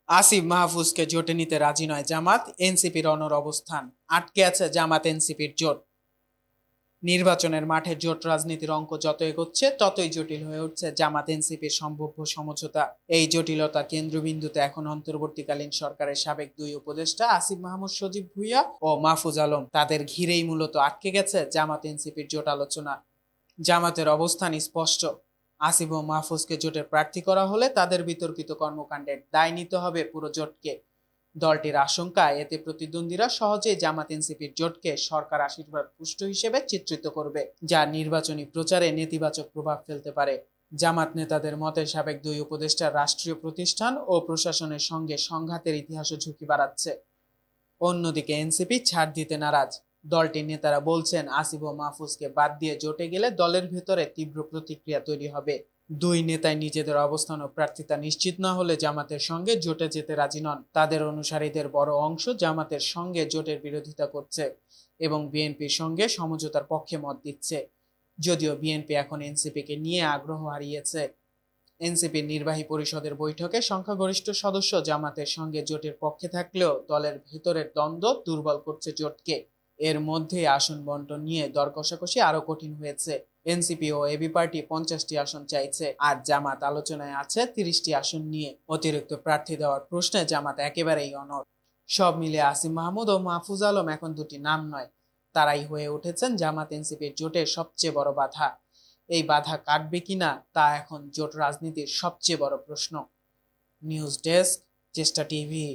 আসিফ মাহফুজকে জোটে নিতে রাজি নয় জামাত, এনসিপির অনড় অবস্থান। আটকে আছে জামাত এনসিপির জোট। নির্বাচনের মাঠে জোট রাজনীতির অঙ্ক যত এগোচ্ছে ততই জটিল হয়ে উঠছে জামাত এনসিপির সম্ভাব্য সমঝোতা। এই জটিলতা কেন্দ্রবিন্দুতে এখন অন্তর্বর্তীকালীন সরকারের সাবেক দুই উপদেষ্টা আসিফ মাহমুদ সজীব ভুঁইয়া ও মাহফুজ আলম। তাদের ঘিরেই মূলত আটকে গেছে জামাত এনসিপির জোট আলোচনা। জামাতের অবস্থান স্পষ্ট। আসিফ ও মাহফুজকে জোটের প্রার্থী করা হলে তাদের বিতর্কিত কর্মকাণ্ডের দায় নিতে হবে পুরো জোটকে। দলটির আশঙ্কা, এতে প্রতিদ্বন্দ্বীরা সহজেই জামাত এনসিপির জোটকে সরকার আশীর্বাদ পুষ্ট হিসেবে চিত্রিত করবে, যা নির্বাচনী প্রচারে নেতিবাচক প্রভাব ফেলতে পারে। জামাত নেতাদের মতে সাবেক দুই উপদেষ্টার রাষ্ট্রীয় প্রতিষ্ঠান ও প্রশাসনের সঙ্গে সংঘাতের ইতিহাসও ঝুঁকি বাড়াচ্ছে। অন্যদিকে এনসিপি ছাড় দিতে নারাজ। দলটির নেতারা বলছেন আসিফ ও মাহফুজকে বাদ দিয়ে জোটে গেলে দলের ভেতরে তীব্র প্রতিক্রিয়া তৈরি হবে। দুই নেতাই নিজেদের অবস্থান ও প্রার্থিতা নিশ্চিত না হলে জামাতের সঙ্গে জোটে যেতে রাজি নন। তাদের অনুসারীদের বড় অংশ জামাতের সঙ্গে জোটের বিরোধিতা করছে এবং বিএনপির সঙ্গে সমঝোতার পক্ষে মত দিচ্ছে। যদিও বিএনপি এখন এনসিপিকে নিয়ে আগ্রহ হারিয়েছে। এনসিপির নির্বাহী পরিষদের বৈঠকে সংখ্যাগরিষ্ঠ সদস্য জামাতের সঙ্গে জোটের পক্ষে থাকলেও দলের ভেতরের দ্বন্দ্ব দুর্বল করছে জোটকে। এর মধ্যেই আসন বন্টন নিয়ে দর কষাকষি আরো কঠিন হয়েছে। এনসিপি ও এবি পার্টি 50টি আসন চাইছে, আর জামাত আলোচনায় আছে 30টি আসন নিয়ে। অতিরিক্ত প্রার্থী দেওয়ার প্রশ্নে জামাত একেবারেই অনড়। সব মিলিয়ে আসিফ মাহমুদ ও মাহফুজ আলম এখন দুটি নাম নয়, তারাই হয়ে উঠেছেন জামাত এনসিপির জোটের সবচেয়ে বড় বাধা। এই বাধা কাটবে কিনা তা এখন জোট রাজনীতির সবচেয়ে বড় প্রশ্ন। নিউজ ডেস্ক, চেষ্টা টিভি।